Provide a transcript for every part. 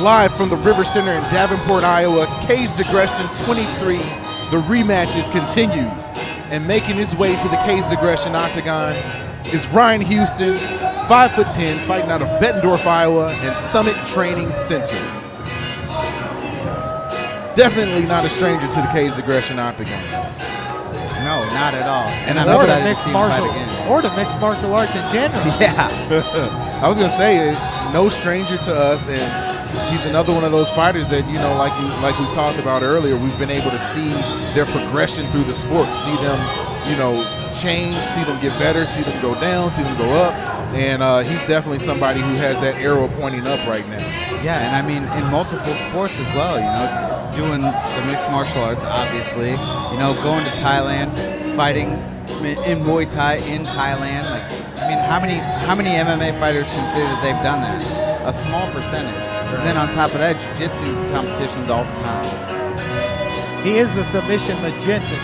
Live from the RiverCenter in Davenport, Iowa, Caged Aggression 23, the rematches continues. And making his way to the Caged Aggression octagon is Ryan Houston, 5'10", fighting out of Bettendorf, Iowa, and Summit Training Center. Definitely not a stranger to the Caged Aggression octagon. No, not at all. And I'm or excited the to see him fight again. Or the mixed martial arts in general. Yeah. I was gonna say, no stranger to us, and he's another one of those fighters that, you know, like we talked about earlier, we've been able to see their progression through the sport, see them, you know, change, see them get better, see them go down, see them go up, and he's definitely somebody who has that arrow pointing up right now. Yeah, and I mean in multiple sports as well, you know, doing the mixed martial arts, obviously, you know, going to Thailand, fighting in Muay Thai in Thailand. Like, I mean, how many MMA fighters can say that they've done that? A small percentage. And then on top of that, jiu-jitsu competitions all the time. He is the submission magician.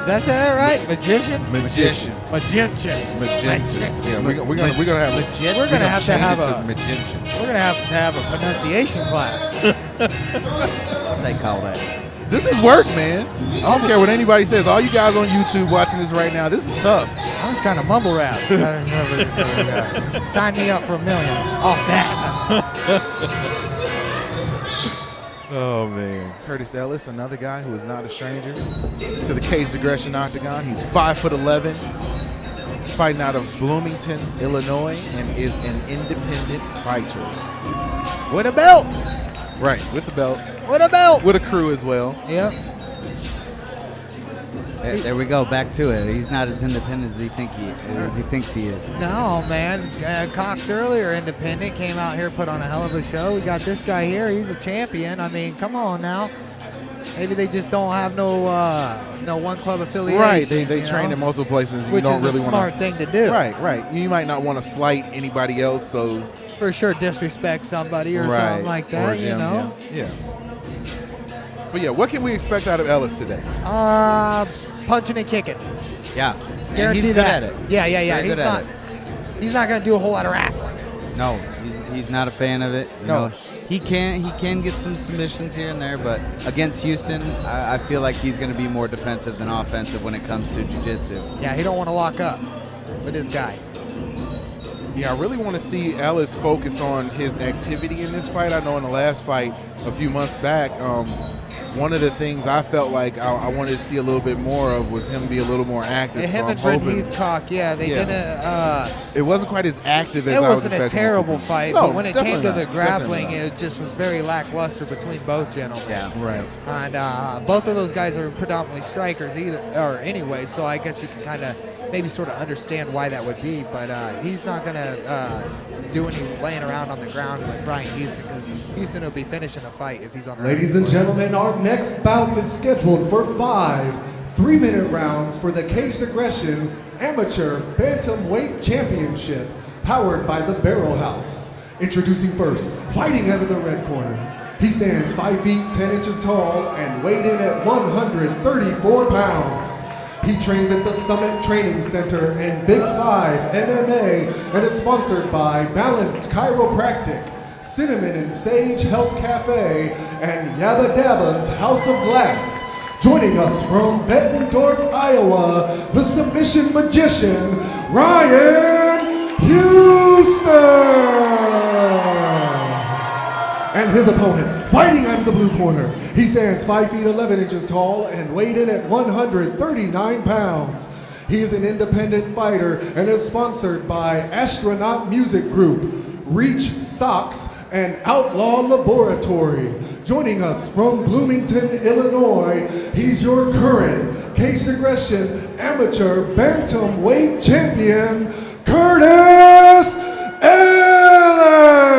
Did I say that right? Magician? Magician. Yeah, we're gonna have We're gonna have to have a magician. We're gonna have a pronunciation class. What they call that? This is work, man. I don't care what anybody says. All you guys on YouTube watching this right now, this is tough. I was trying to mumble rap. Sign me up for $1 million off that. Oh, man. Kurtis Ellis, another guy who is not a stranger to the Caged Aggression octagon. He's 5'11", fighting out of Bloomington, Illinois, and is an independent fighter. With a belt. Right, with the belt. With a belt. With a crew as well. Yep. There we go, back to it. He's not as independent as he thinks he is. No, man. Cox earlier, independent, came out here, put on a hell of a show. We got this guy here. He's a champion. I mean, come on now. Maybe they just don't have no one club affiliation. Right, they train in multiple places. Which you don't is really a smart thing to do. Right. You might not want to slight anybody else, so for sure disrespect somebody or something like that, you know. Yeah. But yeah, what can we expect out of Ellis today? Punching and kicking. Yeah. Guarantee and he's good that. at it. Yeah. He's He's not going to do a whole lot of wrestling. No, he's not a fan of it. You know, he can get some submissions here and there, but against Houston, I feel like he's going to be more defensive than offensive when it comes to jiu-jitsu. Yeah, he don't want to lock up with this guy. Yeah, I really want to see Ellis focus on his activity in this fight. I know in the last fight a few months back, one of the things I felt like I wanted to see a little bit more of was him be a little more active. Him and Brent Heathcock, they didn't. It wasn't quite as active as I was expecting. It wasn't a terrible fight, but when it came to the grappling, it just was very lackluster between both gentlemen. Yeah, right. And both of those guys are predominantly strikers, anyway. So I guess you can kind of maybe sort of understand why that would be. But he's not going to do any laying around on the ground with Brian Houston, because Houston will be finishing a fight if he's on the Ladies and gentlemen, our next bout is scheduled for 5 3-minute rounds for the Caged Aggression Amateur Bantamweight Championship, powered by the Barrel House. Introducing first, fighting out of the red corner. He stands 5 feet 10 inches tall and weighed in at 134 pounds. He trains at the Summit Training Center and Big 5 MMA and is sponsored by Balanced Chiropractic, Cinnamon and Sage Health Cafe, and Yabba Dabba's House of Glass. Joining us from Bettendorf, Iowa, the submission magician, Ryan Houston! And his opponent, fighting out of the blue corner. He stands 5 feet 11 inches tall and weighed in at 139 pounds. He is an independent fighter and is sponsored by Astronaut Music Group, Reach Socks, and Outlaw Laboratory. Joining us from Bloomington, Illinois, he's your current Caged Aggression Amateur Bantamweight Champion, Kurtis Ellis!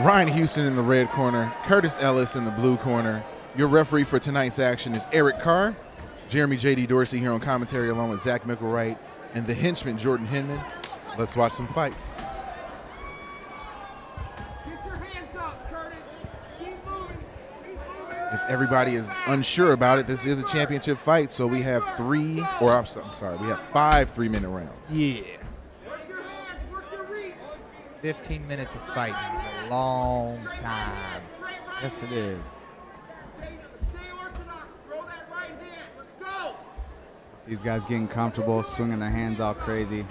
Ryan Houston in the red corner, Kurtis Ellis in the blue corner. Your referee for tonight's action is Eric Carr. Jeremy J.D. Dorsey here on commentary along with Zach Mickelwright and the henchman Jordan Hinman. Let's watch some fights. Get your hands up, Kurtis. Keep moving. Keep moving. If everybody is unsure about it, this is a championship fight, so we have we have 5 3-minute rounds. Yeah. Work your hands, work your reach. 15 minutes of fighting is a long time. Yes, it is. Stay orthodox. Throw that right hand. Let's go. These guys getting comfortable, swinging their hands all crazy.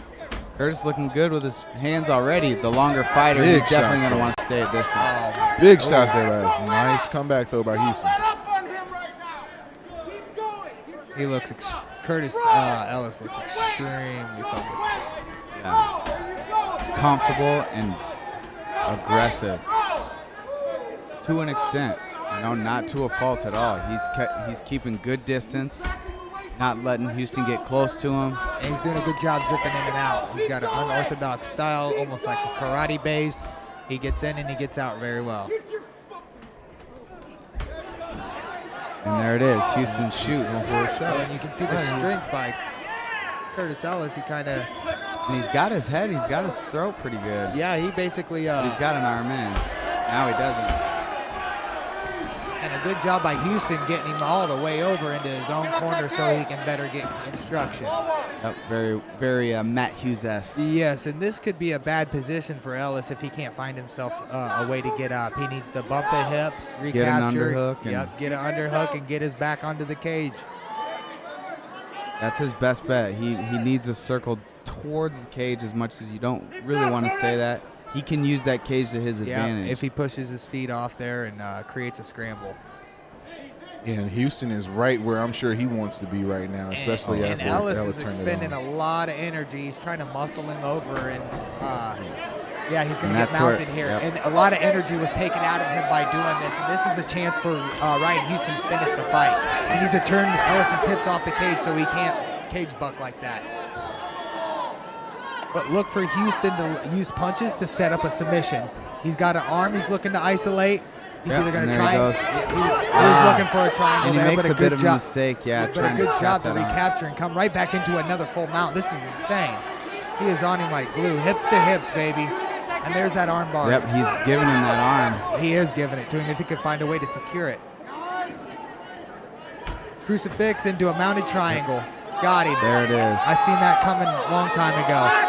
Kurtis looking good with his hands already. The longer fighter, Big he's definitely shots going to there. want to stay at distance. Big shots there, guys. Nice comeback though by Houston. Let up on him right now. Keep going. Get your He looks, Kurtis Ellis looks extremely focused. Yeah. There you go. Comfortable and aggressive to an extent. Not to a fault at all. He's keeping good distance, not letting Houston get close to him. And he's doing a good job zipping in and out. He's got an unorthodox style, almost like a karate base. He gets in and he gets out very well. And there it is. Houston shoots. And you can see the strength by Kurtis Ellis. He kind of, And he's got his head, he's got his throat pretty good. yeah, he basically, But he's got an arm in. Now he doesn't. and a good job by Houston getting him all the way over into his own corner so he can better get instructions. Yep, very Matt Hughes-esque. Yes, and this could be a bad position for Ellis if he can't find himself a way to get up. He needs to bump the hips, recapture. Get an underhook and- Yep, get an underhook and get his back onto the cage. That's his best bet. He needs to circle towards the cage as much as you don't really want to say that. He can use that cage to his advantage. If he pushes his feet off there and creates a scramble. And Houston is right where I'm sure he wants to be right now, especially and as Ellis Ellis is turned it expending on. a lot of energy. He's trying to muscle him over, and yeah, he's going And to get that's where- mounted here. yep. And a lot of energy was taken out of him by doing this. And this is a chance for Ryan Houston to finish the fight. He needs to turn Ellis's hips off the cage so he can't cage buck like that. But look for Houston to use punches to set up a submission. He's got an arm he's looking to isolate. He's Yep, either going and to there he try. goes. He's looking for a triangle And he there, makes but a bit good of a job. mistake, yeah, But a trying to good trap job to that arm. recapture and come right back into another full mount. This is insane. He is on him like glue, hips to hips, baby. And there's that arm bar. Yep, he's giving him that arm. He is giving it to him if he could find a way to secure it. Crucifix into a mounted triangle. Got him. There it is. I seen that coming a long time ago.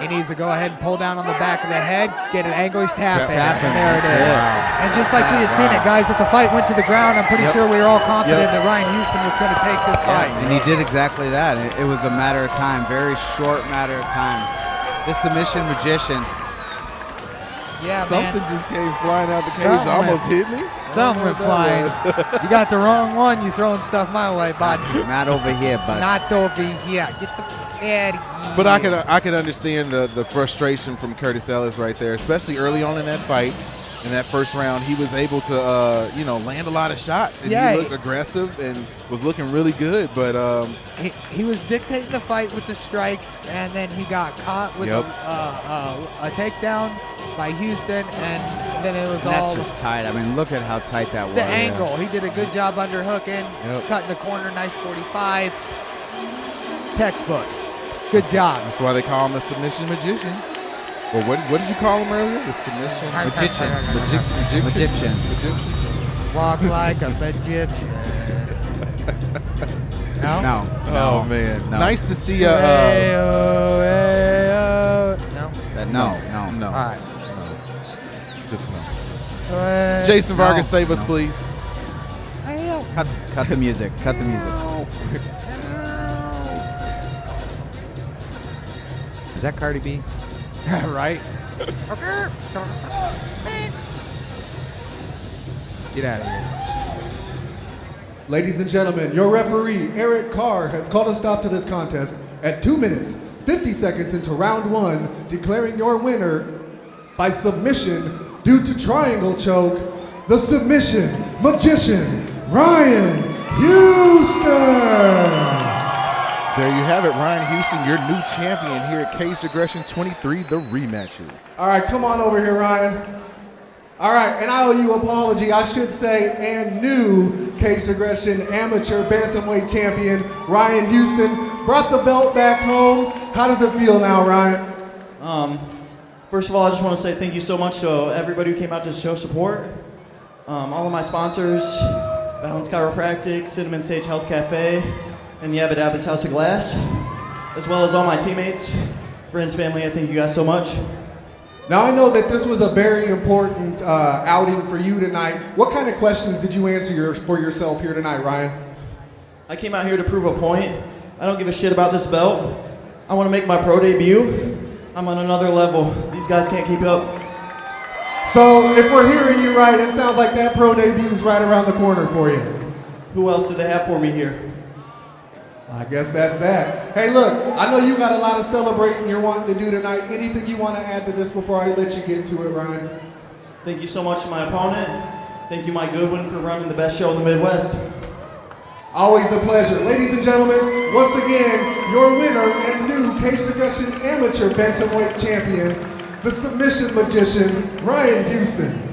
He needs to go ahead and pull down on the back of the head, get an angle, he's tapping. Tapping, And there it that's is. it. And just like we had seen it, guys, if the fight went to the ground, I'm pretty sure we were all confident that Ryan Houston was going to take this fight. And he did exactly that. It was a matter of time, very short matter of time. This submission magician. Yeah, Something man. just came flying out the cage, Something almost went- hit me. Something went flying. You got the wrong one. You throwing stuff my way, bud. Not over here, but Not over here. Get the out of here. But I could understand the frustration from Kurtis Ellis right there, especially early on in that fight. In that first round, he was able to land a lot of shots, and Yeah, he looked aggressive and was looking really good. But He was dictating the fight with the strikes, and then he got caught with Yep. a takedown by Houston, and then it was and all that's just tight. I mean, look at how tight that was. the angle. He did a good job underhooking, Yep. cutting the corner, nice 45. Textbook. Good job. that's why they call him a submission magician. Well, what did you call him earlier? The submission Magician. Magician. Walk like a Egyptian. No? No. Oh man, No. nice to see. Hey-oh, hey-oh. No? No. No. All right. Just no. Jason Vargas, save us, please. Hey-oh. Cut the music. Cut the music. Is that Cardi B? Right? Get out of here. Ladies and gentlemen, your referee, Eric Carr, has called a stop to this contest at 2 minutes, 50 seconds into round one, declaring your winner by submission due to triangle choke, the submission magician, Ryan Houston. There you have it, Ryan Houston, your new champion here at Cage Aggression 23, the rematches. All right, come on over here, Ryan. All right, and I owe you an apology, I should say, and new Cage Aggression amateur bantamweight champion, Ryan Houston, brought the belt back home. How does it feel now, Ryan? First of all, I just want to say thank you so much to everybody who came out to show support. All of my sponsors, Balance Chiropractic, Cinnamon Sage Health Cafe, and Yabba Dabba's House of Glass, as well as all my teammates, friends, family. I thank you guys so much. Now I know that this was a very important outing for you tonight. What kind of questions did you answer for yourself here tonight, Ryan? I came out here to prove a point. I don't give a shit about this belt. I want to make my pro debut. I'm on another level. These guys can't keep up. So if we're hearing you right, it sounds like that pro debut is right around the corner for you. Who else do they have for me here? I guess that's that. Hey, look, I know you got a lot of celebrating you're wanting to do tonight. Anything you want to add to this before I let you get into it, Ryan? Thank you so much to my opponent. Thank you, Mike Goodwin, for running the best show in the Midwest. Always a pleasure. Ladies and gentlemen, once again, your winner and new Caged Aggression Amateur Bantamweight Champion, the submission magician, Ryan Houston.